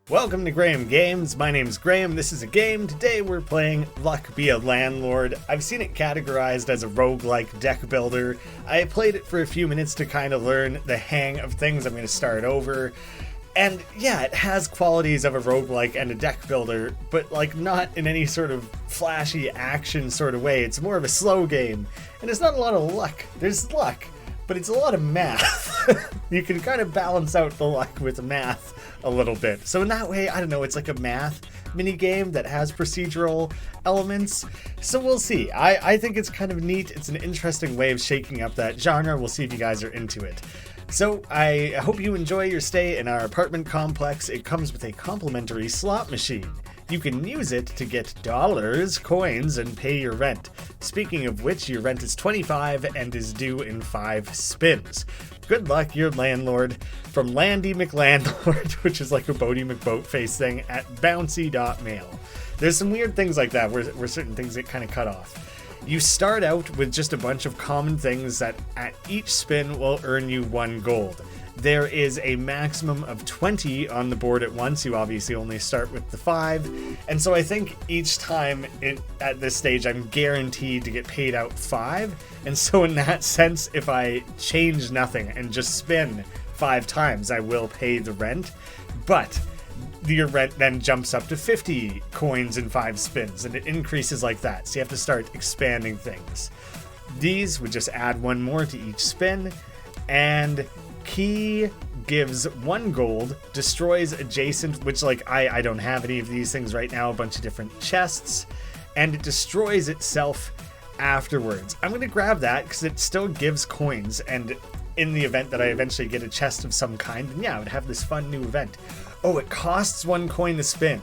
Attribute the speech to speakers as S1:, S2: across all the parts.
S1: Welcome to Graeme Games. My name's Graeme. This is a game. Today we're playing Luck Be a Landlord. I've seen it categorized as a roguelike deck builder. I played it for a few minutes to kind of learn the hang of things. I'm going to start over. And yeah, it has qualities of a roguelike and a deck builder, but like not in any sort of flashy action sort of way. It's more of a slow game. And there's not a lot of luck. There's luck, but it's a lot of math. You can kind of balance out the luck with math a little bit. So in that way, I don't know, it's like a math mini game that has procedural elements. So we'll see. I think it's kind of neat. It's an interesting way of shaking up that genre. We'll see if you guys are into it. So I hope you enjoy your stay in our apartment complex. It comes with a complimentary slot machine. You can use it to get dollars, coins, and pay your rent. Speaking of which, your rent is 25 and is due in 5 spins. Good luck, your landlord. From Landy McLandlord, which is like a Bodie McBoatface thing, at bouncy.mail. There's some weird things like that where certain things get kind of cut off. You start out with just a bunch of common things that at each spin will earn you 1 gold. There is a maximum of 20 on the board at once. You obviously only start with the 5. And so I think each time at this stage, I'm guaranteed to get paid out 5. And so in that sense, if I change nothing and just spin 5 times, I will pay the rent. But your rent then jumps up to 50 coins in 5 spins, and it increases like that. So you have to start expanding things. These would just add 1 more to each spin, and key gives 1 gold, destroys adjacent, which like I don't have any of these things right now, a bunch of different chests, and it destroys itself afterwards. I'm going to grab that because it still gives coins, and in the event that I eventually get a chest of some kind, then yeah, I would have this fun new event. Oh, it costs 1 coin to spin.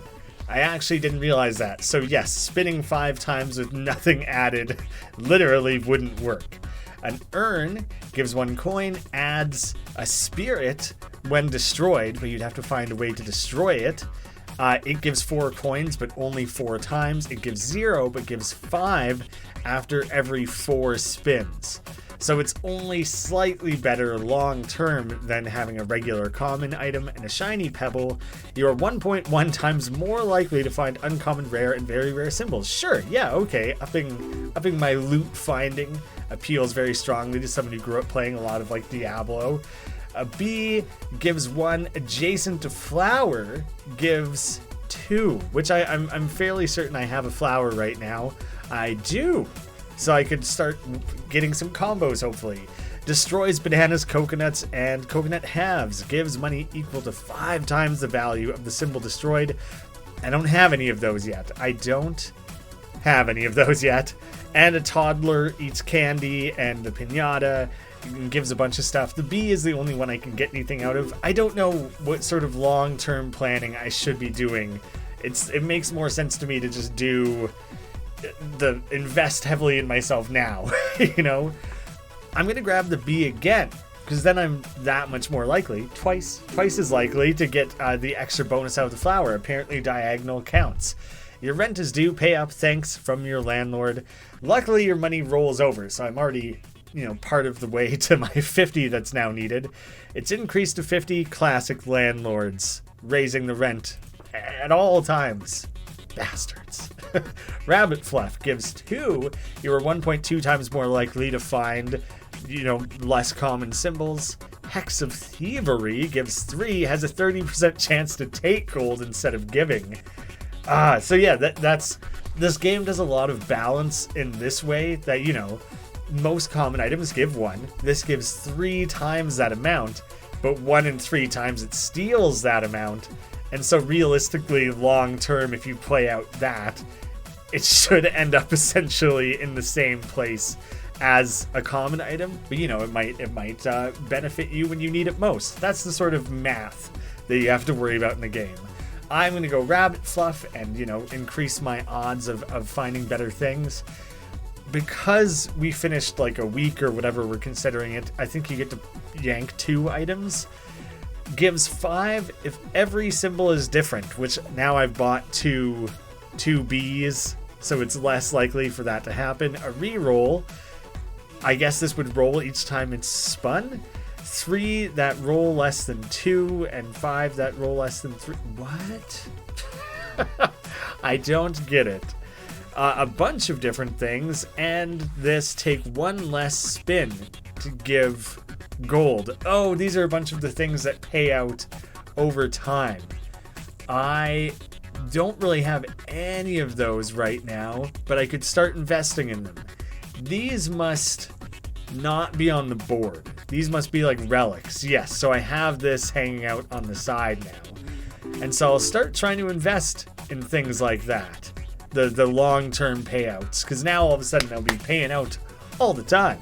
S1: I actually didn't realize that. So yes, spinning 5 times with nothing added literally wouldn't work. An urn gives 1 coin, adds a spirit when destroyed, but you'd have to find a way to destroy it. It gives 4 coins, but only 4 times. It gives 0, but gives 5 after every 4 spins. So it's only slightly better long term than having a regular common item. And a shiny pebble. You're 1.1 times more likely to find uncommon, rare, and very rare symbols. Sure, yeah, okay. Upping my loot finding appeals very strongly to somebody who grew up playing a lot of like Diablo. A bee gives 1, adjacent to flower gives 2, which I'm fairly certain I have a flower right now. I do. So I could start getting some combos, hopefully. Destroys bananas, coconuts, and coconut halves. Gives money equal to 5 times the value of the symbol destroyed. I don't have any of those yet. And a toddler eats candy, and the piñata gives a bunch of stuff. The bee is the only one I can get anything out of. I don't know what sort of long-term planning I should be doing. It makes more sense to me to just do the invest heavily in myself now. You know, I'm gonna grab the bee again because then I'm that much more likely, twice as likely to get the extra bonus out of the flower. Apparently diagonal counts. Your rent is due, pay up, thanks, from your landlord. Luckily your money rolls over, so I'm already, part of the way to my 50 that's now needed. It's increased to 50. Classic landlords raising the rent at all times. Bastards. Rabbit fluff gives 2. You are 1.2 times more likely to find, less common symbols. Hex of thievery gives 3. Has a 30% chance to take gold instead of giving. So yeah, that's this game does a lot of balance in this way that, most common items give 1. This gives 3 times that amount, but 1 in 3 times it steals that amount. And so realistically, long term, if you play out that, it should end up essentially in the same place as a common item. But it might benefit you when you need it most. That's the sort of math that you have to worry about in the game. I'm going to go rabbit fluff and, increase my odds of finding better things. Because we finished like a week or whatever we're considering it, I think you get to yank 2 items. Gives 5 if every symbol is different, which now I've bought two Bs, so it's less likely for that to happen. A reroll, I guess this would roll each time it's spun. 3 that roll less than 2, and 5 that roll less than 3. What? I don't get it. A bunch of different things, and this take 1 less spin to give gold. Oh, these are a bunch of the things that pay out over time. I don't really have any of those right now, but I could start investing in them. These must not be on the board. These must be like relics. Yes, so I have this hanging out on the side now. And so I'll start trying to invest in things like that. The long-term payouts, because now all of a sudden they'll be paying out all the time.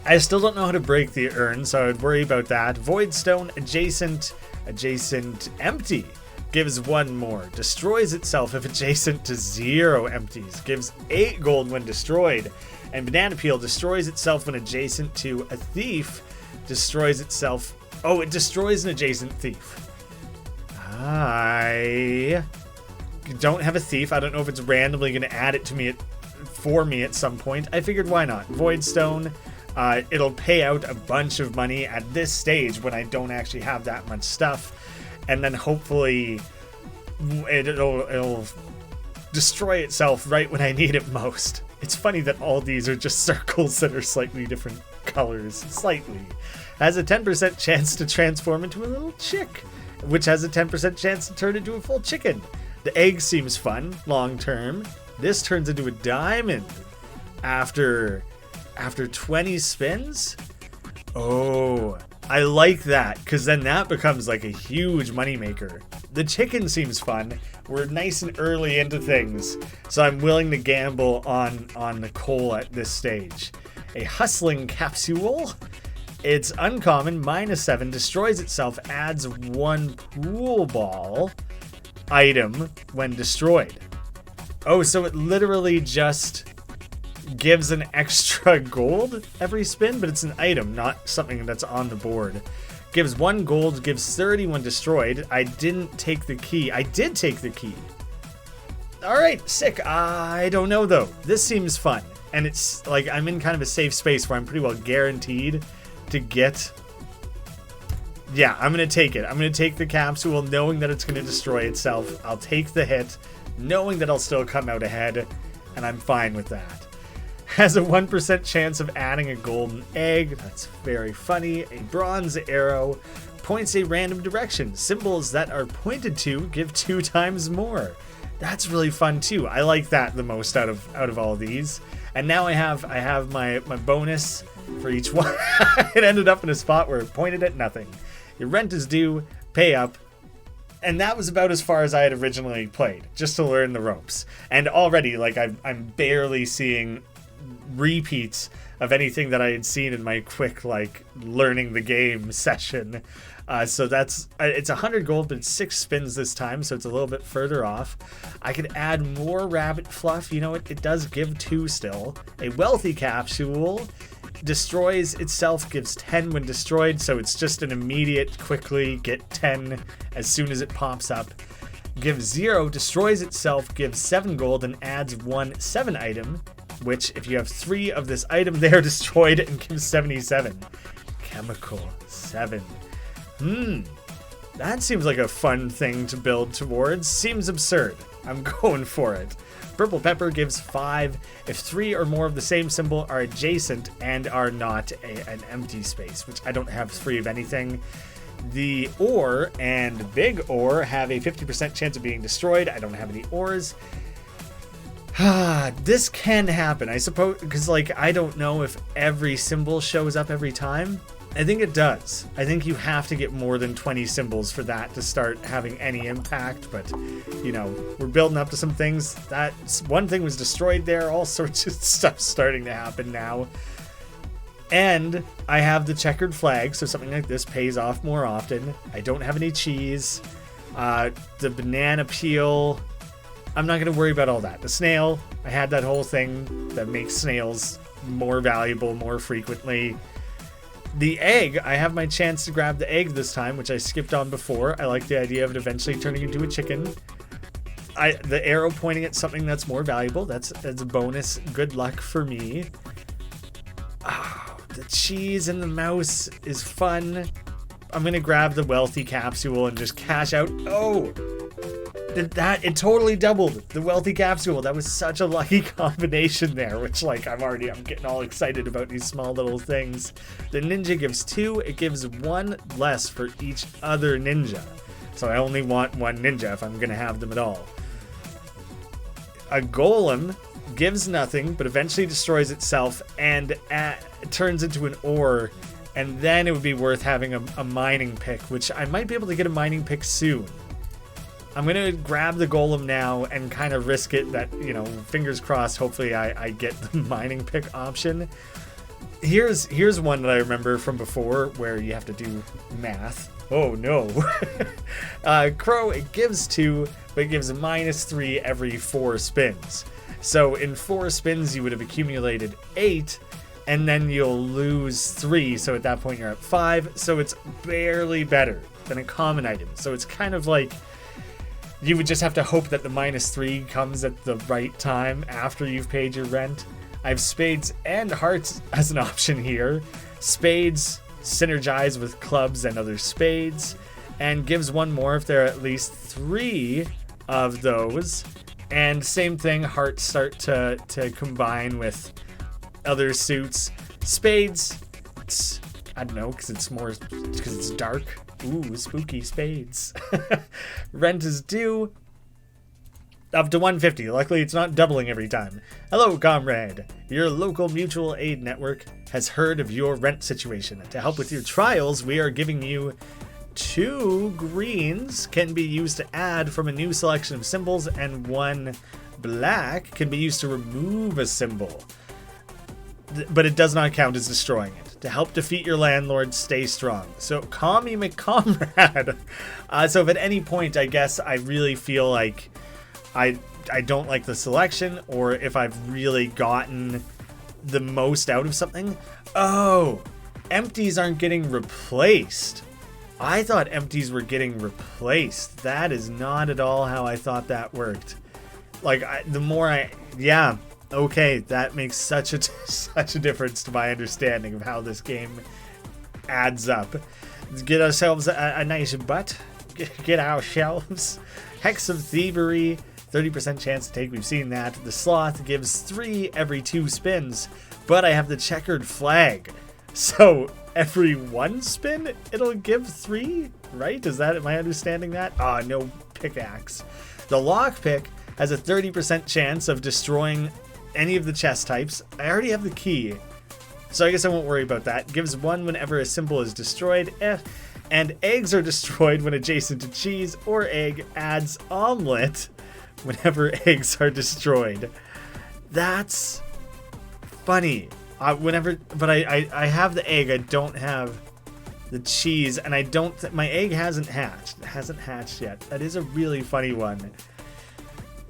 S1: I still don't know how to break the urn, so I would worry about that. Voidstone, adjacent, empty. Gives 1 more. Destroys itself if adjacent to 0 empties. Gives 8 gold when destroyed. And banana peel destroys itself when adjacent to a thief. Destroys itself. Oh, it destroys an adjacent thief. I don't have a thief. I don't know if it's randomly going to add it to me for me at some point. I figured why not? Voidstone. It'll pay out a bunch of money at this stage when I don't actually have that much stuff. And then hopefully it'll destroy itself right when I need it most. It's funny that all these are just circles that are slightly different colors. Slightly. Has a 10% chance to transform into a little chick, which has a 10% chance to turn into a full chicken. The egg seems fun, long term. This turns into a diamond after 20 spins. Oh, I like that, because then that becomes like a huge moneymaker. The chicken seems fun. We're nice and early into things, so I'm willing to gamble on the coal at this stage. A hustling capsule. It's uncommon, -7, destroys itself, adds 1 pool ball item when destroyed. Oh, so it literally just gives an extra gold every spin, but it's an item, not something that's on the board. Gives 1 gold, gives 30 when destroyed. I didn't take the key. I did take the key. Alright, sick. I don't know though. This seems fun. And it's like I'm in kind of a safe space where I'm pretty well guaranteed to get... Yeah, I'm going to take it. I'm going to take the capsule knowing that it's going to destroy itself. I'll take the hit knowing that I'll still come out ahead, and I'm fine with that. Has a 1% chance of adding a golden egg. That's very funny. A bronze arrow points a random direction. Symbols that are pointed to give 2 times more. That's really fun too. I like that the most out of all of these. And now I have my bonus for each one. It ended up in a spot where it pointed at nothing. Your rent is due, pay up. And that was about as far as I had originally played, just to learn the ropes. And already, like, I'm barely seeing repeats of anything that I had seen in my quick, like, learning the game session. So it's 100 gold, but it's 6 spins this time, so it's a little bit further off. I could add more rabbit fluff. You know, it does give 2 still. A wealthy capsule destroys itself, gives 10 when destroyed, so it's just an immediate quickly get 10 as soon as it pops up. Gives 0, destroys itself, gives 7 gold, and adds 1 7 item, which if you have 3 of this item, they are destroyed, and gives 77. Chemical 7. That seems like a fun thing to build towards. Seems absurd. I'm going for it. Purple pepper gives 5 if 3 or more of the same symbol are adjacent and are not an empty space, which I don't have 3 of anything. The ore and big ore have a 50% chance of being destroyed. I don't have any ores. This can happen, I suppose, because, like, I don't know if every symbol shows up every time. I think it does. I think you have to get more than 20 symbols for that to start having any impact, but, you know, we're building up to some things. That one thing was destroyed there, all sorts of stuff starting to happen now. And I have the checkered flag, so something like this pays off more often. I don't have any cheese. The banana peel, I'm not going to worry about all that. The snail, I had that whole thing that makes snails more valuable more frequently. The egg, I have my chance to grab the egg this time, which I skipped on before. I like the idea of it eventually turning into a chicken. The arrow pointing at something that's more valuable, that's a bonus. Good luck for me. Oh, The cheese and the mouse is fun. I'm going to grab the wealthy capsule and just cash out. Oh, it totally doubled the wealthy capsule. That was such a lucky combination there, which like I'm getting all excited about these small little things. The ninja gives 2, it gives 1 less for each other ninja. So I only want 1 ninja if I'm gonna have them at all. A golem gives nothing, but eventually destroys itself and turns into an ore, and then it would be worth having a mining pick, which I might be able to get a mining pick soon. I'm going to grab the golem now and kind of risk it that, you know, fingers crossed, hopefully I get the mining pick option. Here's one that I remember from before where you have to do math. Oh no. Crow, it gives 2, but it gives a -3 every 4 spins. So in 4 spins you would have accumulated 8, and then you'll lose 3, so at that point you're at 5, so it's barely better than a common item. So it's kind of like you would just have to hope that the -3 comes at the right time after you've paid your rent. I have spades and hearts as an option here. Spades synergize with clubs and other spades, and gives 1 more if there are at least 3 of those. And same thing, hearts start to combine with other suits. Spades, I don't know, because it's dark. Ooh, spooky spades. Rent is due. Up to 150. Luckily, it's not doubling every time. Hello, comrade. Your local mutual aid network has heard of your rent situation. To help with your trials, we are giving you 2 greens can be used to add from a new selection of symbols, and 1 black can be used to remove a symbol. But it does not count as destroying it. To help defeat your landlord, stay strong. So, call me McComrade. So if at any point, I guess, I really feel like I don't like the selection, or if I've really gotten the most out of something. Oh, empties aren't getting replaced. I thought empties were getting replaced. That is not at all how I thought that worked. Like, yeah. Okay, that makes such a difference to my understanding of how this game adds up. Let's get ourselves a nice butt. Get ourselves Hex of Thievery, 30% chance to take. We've seen that. The Sloth gives 3 every 2 spins, but I have the checkered flag, so every 1 spin it'll give 3. Right? Am I understanding that? No pickaxe. The lockpick has a 30% chance of destroying any of the chest types. I already have the key, so I guess I won't worry about that. Gives 1 whenever a symbol is destroyed, and eggs are destroyed when adjacent to cheese, or egg adds omelet whenever eggs are destroyed. That's funny. But I have the egg, I don't have the cheese, and my egg hasn't hatched. It hasn't hatched yet. That is a really funny one.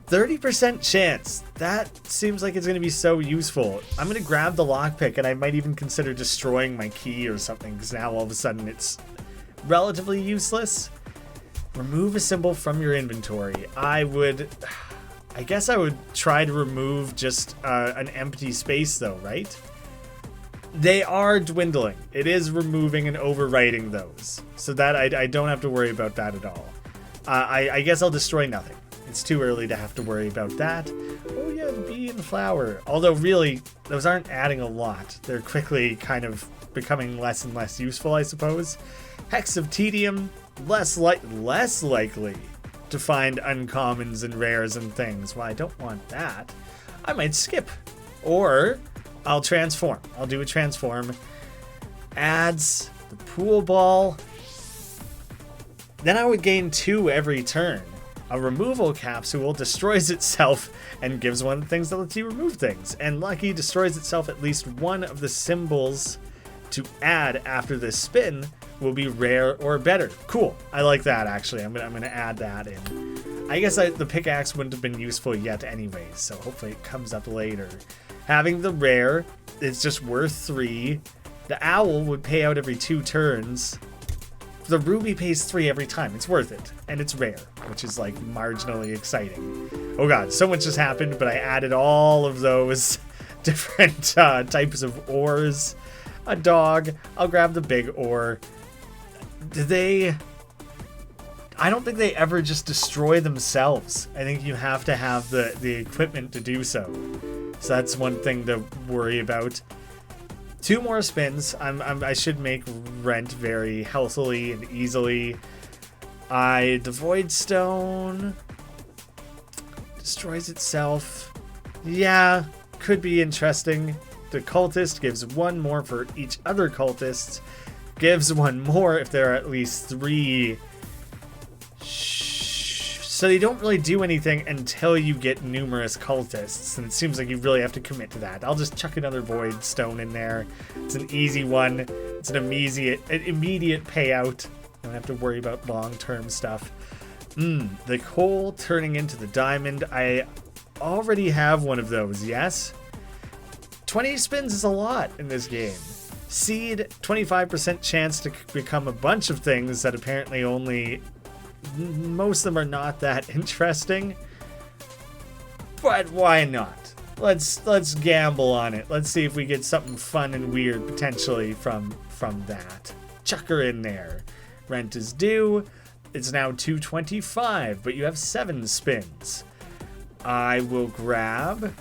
S1: 30% chance. That seems like it's going to be so useful. I'm going to grab the lockpick, and I might even consider destroying my key or something, because now all of a sudden it's relatively useless. Remove a symbol from your inventory. I guess I would try to remove just an empty space though, right? They are dwindling. It is removing and overwriting those, so that I don't have to worry about that at all. I guess I'll destroy nothing. It's too early to have to worry about that. Oh yeah, the bee and the flower. Although really, those aren't adding a lot. They're quickly kind of becoming less and less useful, I suppose. Hex of Tedium, less likely to find uncommons and rares and things. Well, I don't want that. I might skip. Or I'll transform. I'll do a transform. Adds the pool ball. Then I would gain 2 every turn. A removal capsule destroys itself and gives 1 of the things that lets you remove things. And Lucky destroys itself. At least 1 of the symbols to add after this spin will be rare or better. Cool. I like that, actually. I'm gonna add that in. I guess the pickaxe wouldn't have been useful yet anyways, so hopefully it comes up later. Having the rare, it's just worth 3. The owl would pay out every 2 turns. The ruby pays 3 every time. It's worth it. And it's rare, which is like marginally exciting. Oh god, so much just happened, but I added all of those different types of ores. a dog. I'll grab the big ore. Do they... I don't think they ever just destroy themselves. I think you have to have the equipment to do so. So that's one thing to worry about. 2 more spins. I should make rent very healthily and easily. The void stone destroys itself. Yeah, could be interesting. The cultist gives 1 more for each other cultist. Gives 1 more if there are at least 3. So they don't really do anything until you get numerous cultists, and it seems like you really have to commit to that. I'll just chuck another void stone in there. It's an easy one. It's an immediate payout. Don't have to worry about long-term stuff. The coal turning into the diamond. I already have one of those, yes? 20 spins is a lot in this game. Seed, 25% chance to become a bunch of things that apparently only... most of them are not that interesting. But why not? Let's gamble on it. Let's see if we get something fun and weird potentially from that. Chuck her in there. Rent is due. It's now 225, but you have 7 spins. I will grab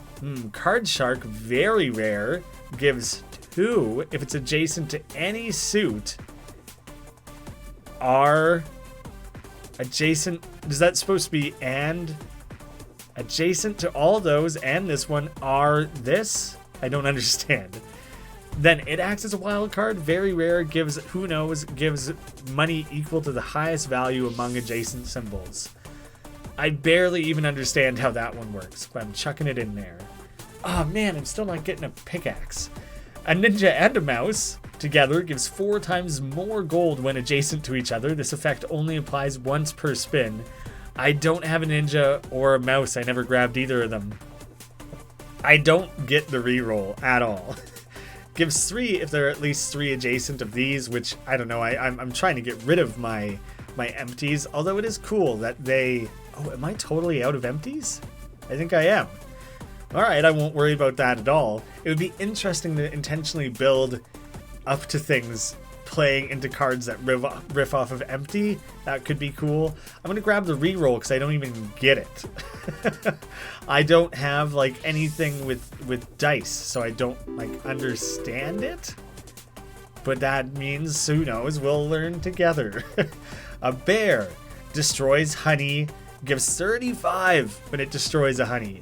S1: Card Shark, very rare, gives 2 if it's adjacent to any suit. Are adjacent, is that supposed to be and adjacent to all those and this one are this? I don't understand. Then it acts as a wild card, very rare, gives, who knows, gives money equal to the highest value among adjacent symbols. I barely even understand how that one works, but I'm chucking it in there. Oh man, I'm still not getting a pickaxe. A ninja and a mouse together gives 4 times more gold when adjacent to each other. This effect only applies once per spin. I don't have a ninja or a mouse. I never grabbed either of them. I don't get the reroll at all. Gives 3 if there are at least 3 adjacent of these, which I don't know. I'm trying to get rid of my empties, although it is cool that they... Oh, am I totally out of empties? I think I am. Alright, I won't worry about that at all. It would be interesting to intentionally build up to things playing into cards that riff off of empty. That could be cool. I'm going to grab the reroll because I don't even get it. I don't have like anything with dice, so I don't like understand it. But that means, who knows, we'll learn together. A bear destroys honey, gives 35 when it destroys a honey.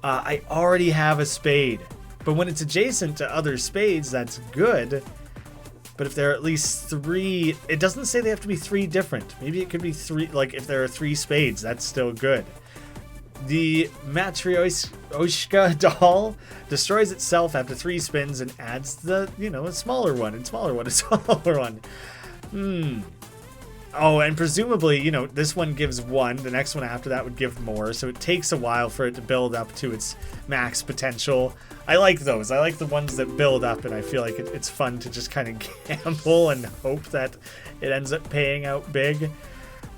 S1: I already have a spade, but when it's adjacent to other spades, that's good. But if there are at least 3, it doesn't say they have to be 3 different. Maybe it could be 3, like if there are 3 spades, that's still good. The Matryoshka doll destroys itself after 3 spins and adds the, a smaller one, and smaller one, and smaller one. Oh, and presumably, this one gives 1. The next one after that would give more. So it takes a while for it to build up to its max potential. I like those. I like the ones that build up, and I feel like it's fun to just kind of gamble and hope that it ends up paying out big.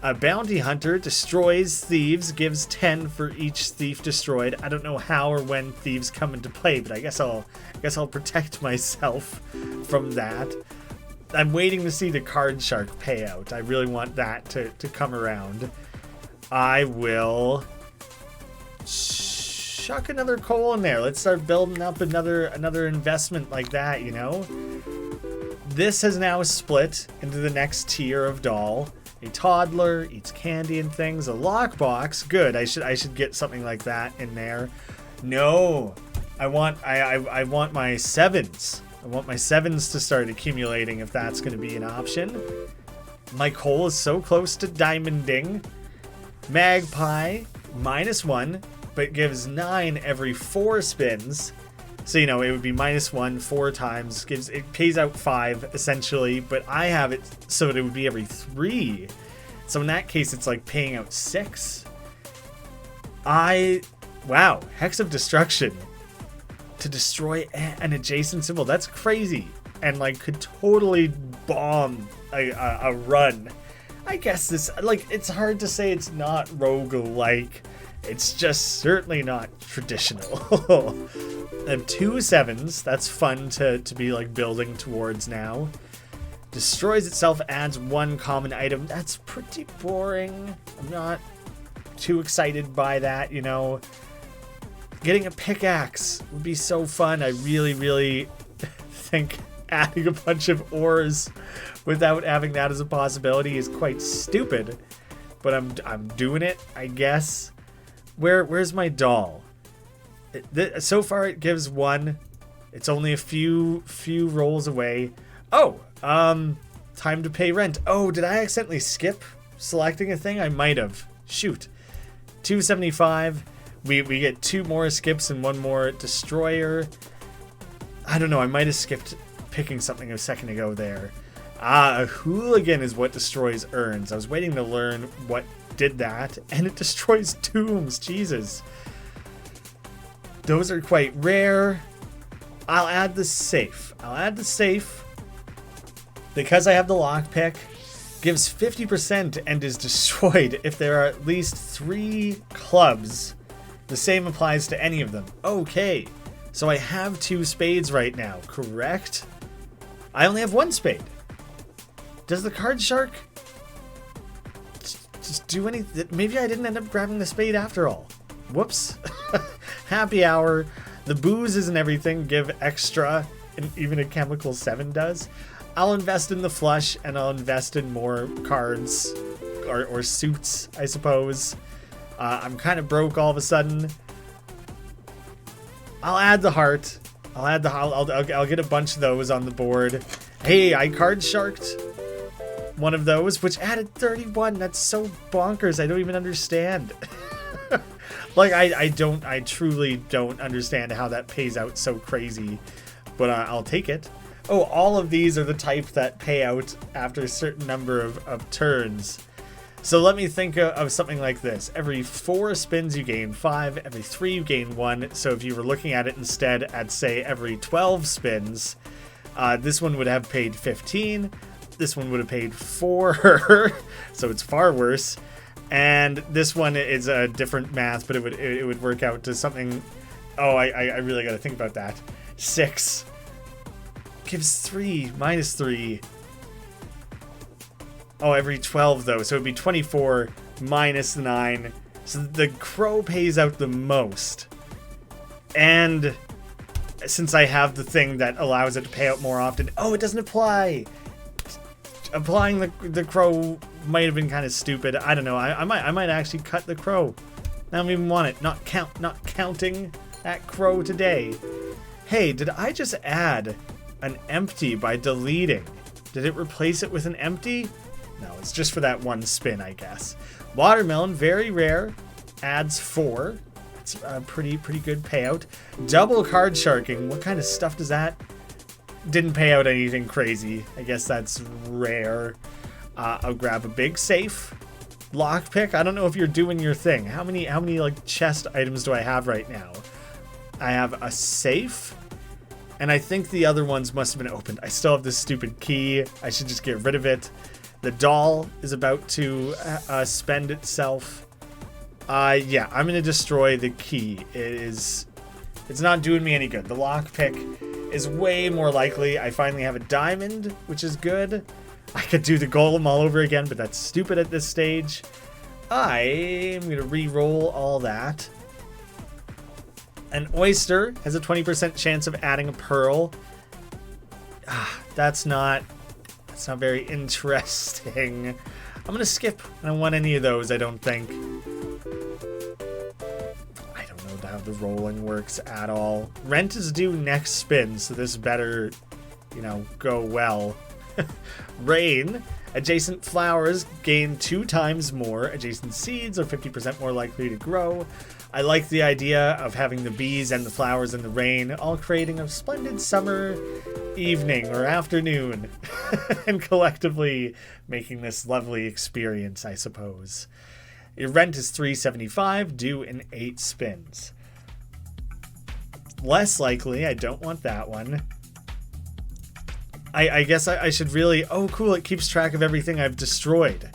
S1: A bounty hunter destroys thieves, gives 10 for each thief destroyed. I don't know how or when thieves come into play, but I guess I'll protect myself from that. I'm waiting to see the Card Shark payout. I really want that to come around. I will chuck another coal in there. Let's start building up another investment like that, This has now split into the next tier of doll. A toddler eats candy and things. A lockbox, good. I should get something like that in there. No, I want my 7s. I want my 7s to start accumulating if that's going to be an option. My coal is so close to diamonding. Magpie, -1, but gives 9 every 4 spins. So, it would be -1 4 times. It pays out 5, essentially, but I have it so that it would be every 3. So in that case, it's like paying out 6. Wow, Hex of Destruction. To destroy an adjacent symbol, that's crazy, and like could totally bomb a run. I guess this, it's hard to say it's not roguelike. It's just certainly not traditional. I have 2 sevens. That's fun to be like building towards now. Destroys itself, adds 1 common item. That's pretty boring. I'm not too excited by that, you know. Getting a pickaxe would be so fun. I really think adding a bunch of ores without having that as a possibility is quite stupid. But I'm doing it, I guess. Where's my doll? So far it gives 1. It's only a few rolls away. Oh, time to pay rent. Oh, did I accidentally skip selecting a thing? I might have. Shoot. 275. We get 2 more skips and 1 more destroyer. I don't know. I might have skipped picking something a second ago there. A hooligan is what destroys urns. I was waiting to learn what did that, and it destroys tombs. Jesus. Those are quite rare. I'll add the safe. Because I have the lockpick. Gives 50% and is destroyed if there are at least 3 clubs. The same applies to any of them. Okay, so I have 2 spades right now, correct? I only have 1 spade. Does the card shark just do anything? Maybe I didn't end up grabbing the spade after all. Whoops. Happy hour. The booze isn't everything. Give extra, and even a chemical 7 does. I'll invest in the flush, and I'll invest in more cards or suits, I suppose. I'm kind of broke all of a sudden. I'll add the heart. I'll get a bunch of those on the board. Hey, I card sharked one of those, which added 31. That's so bonkers. I don't even understand. Like, I truly don't understand how that pays out so crazy, but I'll take it. Oh, all of these are the type that pay out after a certain number of turns. So let me think of something like this. Every 4 spins you gain 5, every 3 you gain 1. So if you were looking at it instead at, say, every 12 spins, this one would have paid 15. This one would have paid 4, so it's far worse. And this one is a different math, but it would work out to something. Oh, I really got to think about that. 6 gives 3 minus 3. Oh, every 12 though, so it'd be 24 minus 9. So the crow pays out the most. And since I have the thing that allows it to pay out more often, oh, it doesn't apply. Applying the crow might have been kind of stupid. I don't know. I might actually cut the crow. I don't even want it. Not counting that crow today. Hey, did I just add an empty by deleting? Did it replace it with an empty? No, it's just for that 1 spin, I guess. Watermelon, very rare. Adds 4. That's a pretty good payout. Double card sharking. What kind of stuff does that? Didn't pay out anything crazy. I guess that's rare. I'll grab a big safe. Lockpick. I don't know if you're doing your thing. How many like chest items do I have right now? I have a safe. And I think the other ones must have been opened. I still have this stupid key. I should just get rid of it. The doll is about to spend itself. Yeah, I'm going to destroy the key. It's not doing me any good. The lockpick is way more likely. I finally have a diamond, which is good. I could do the golem all over again, but that's stupid at this stage. I'm going to re-roll all that. An oyster has a 20% chance of adding a pearl. That's not very interesting. I'm going to skip. I don't want any of those, I don't think. I don't know how the rolling works at all. Rent is due next spin, so this better, go well. Rain. Adjacent flowers gain 2 times more. Adjacent seeds are 50% more likely to grow. I like the idea of having the bees and the flowers and the rain all creating a splendid summer evening or afternoon and collectively making this lovely experience, I suppose. Your rent is $3.75, due in 8 spins. Less likely, I don't want that one. I guess I should really... Oh, cool, it keeps track of everything I've destroyed.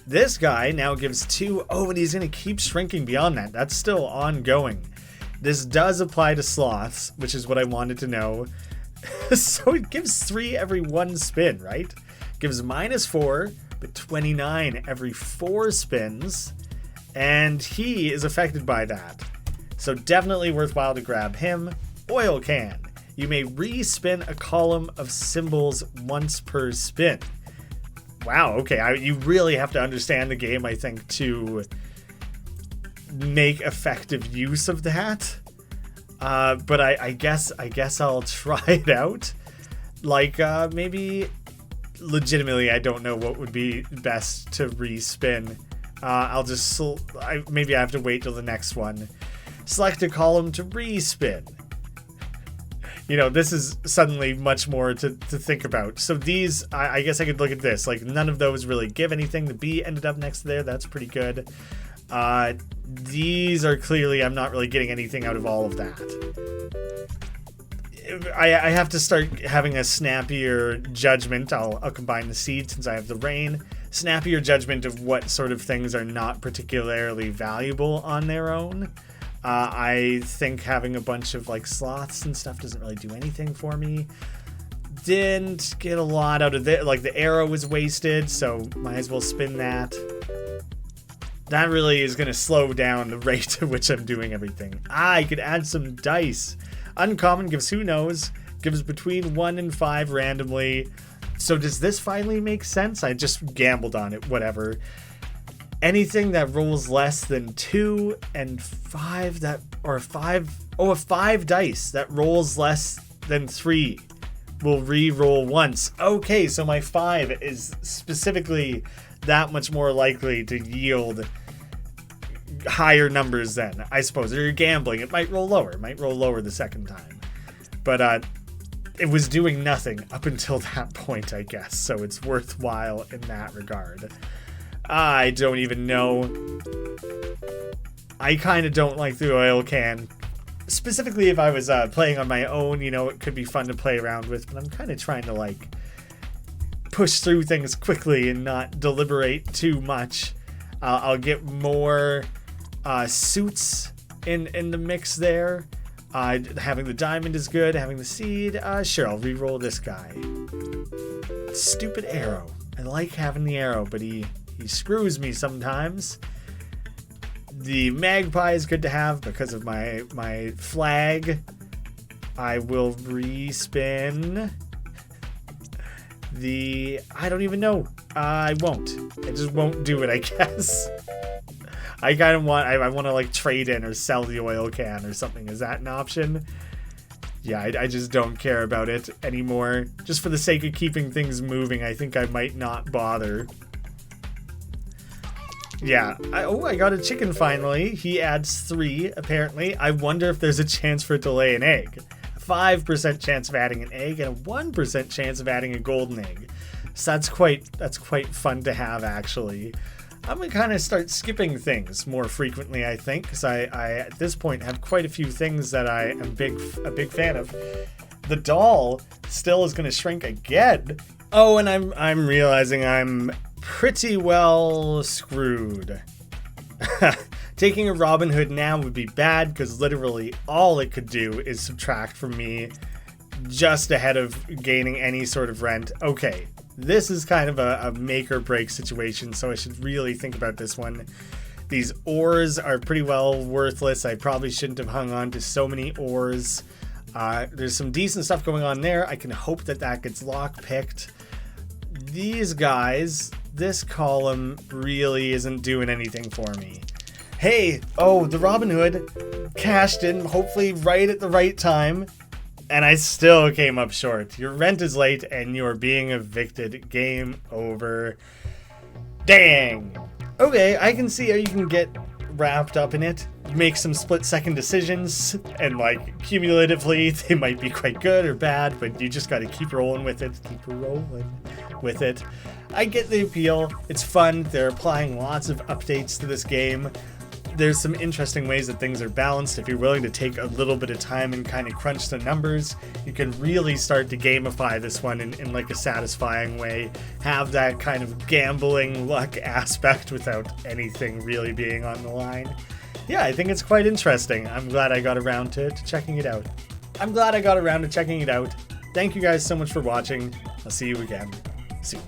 S1: This guy now gives 2... Oh, and he's going to keep shrinking beyond that. That's still ongoing. This does apply to sloths, which is what I wanted to know. So it gives 3 every 1 spin, right? Gives -4, but 29 every 4 spins. And he is affected by that. So definitely worthwhile to grab him. Oil can. You may re-spin a column of symbols once per spin. Wow, okay. You really have to understand the game, I think, to make effective use of that. But I guess I'll try it out. Like, maybe legitimately I don't know what would be best to re-spin. Maybe I have to wait till the next one. Select a column to re-spin. You know, this is suddenly much more to think about. So these, I guess I could look at this. Like, none of those really give anything. The B ended up next to there. That's pretty good. These are clearly, I'm not really getting anything out of all of that. I have to start having a snappier judgment. I'll combine the seed since I have the rain. Snappier judgment of what sort of things are not particularly valuable on their own. I think having a bunch of like sloths and stuff doesn't really do anything for me. Didn't get a lot out of it. Like the arrow was wasted, so might as well spin that. That really is going to slow down the rate at which I'm doing everything. I could add some dice. Uncommon gives who knows. Gives between 1 and 5 randomly. So does this finally make sense? I just gambled on it, whatever. Anything that rolls less than 2 and 5 a 5 dice that rolls less than 3 will re-roll once. Okay, so my 5 is specifically that much more likely to yield higher numbers then, I suppose. Or you're gambling, it might roll lower. It might roll lower the second time. But it was doing nothing up until that point, I guess. So it's worthwhile in that regard. I don't even know. I kind of don't like the oil can. Specifically, if I was playing on my own, you know, it could be fun to play around with. But I'm kind of trying to, like, push through things quickly and not deliberate too much. I'll get more suits in the mix there. Having the diamond is good. Having the seed, sure, I'll re-roll this guy. Stupid arrow. I like having the arrow, but he screws me sometimes. The magpie is good to have because of my flag. I will re-spin I don't even know. I won't. I just won't do it, I guess. I kind of want, I want to like trade in or sell the oil can or something. Is that an option? Yeah, I just don't care about it anymore. Just for the sake of keeping things moving, I think I might not bother. Yeah. I got a chicken finally. He adds 3, apparently. I wonder if there's a chance for it to lay an egg. 5% chance of adding an egg and a 1% chance of adding a golden egg. So that's quite fun to have, actually. I'm gonna kind of start skipping things more frequently, I think, because I at this point have quite a few things that I am a big fan of. The doll still is gonna shrink again. Oh, and I'm realizing I'm pretty well screwed. Taking a Robin Hood now would be bad because literally all it could do is subtract from me just ahead of gaining any sort of rent. Okay, this is kind of a make or break situation, so I should really think about this one. These ores are pretty well worthless. I probably shouldn't have hung on to so many ores. There's some decent stuff going on there. I can hope that gets lock-picked. These guys, this column really isn't doing anything for me. Hey, the Robin Hood cashed in, hopefully right at the right time, and I still came up short. Your rent is late and you're being evicted. Game over. Dang. Okay, I can see how you can get wrapped up in it. You make some split-second decisions, and like cumulatively, they might be quite good or bad, but you just gotta keep rolling with it. Keep rolling with it. I get the appeal. It's fun. They're applying lots of updates to this game. There's some interesting ways that things are balanced. If you're willing to take a little bit of time and kind of crunch the numbers, you can really start to gamify this one in like a satisfying way. Have that kind of gambling luck aspect without anything really being on the line. yeah, I think it's quite interesting. I'm glad I got around to checking it out. Thank you guys so much for watching. I'll see you again soon.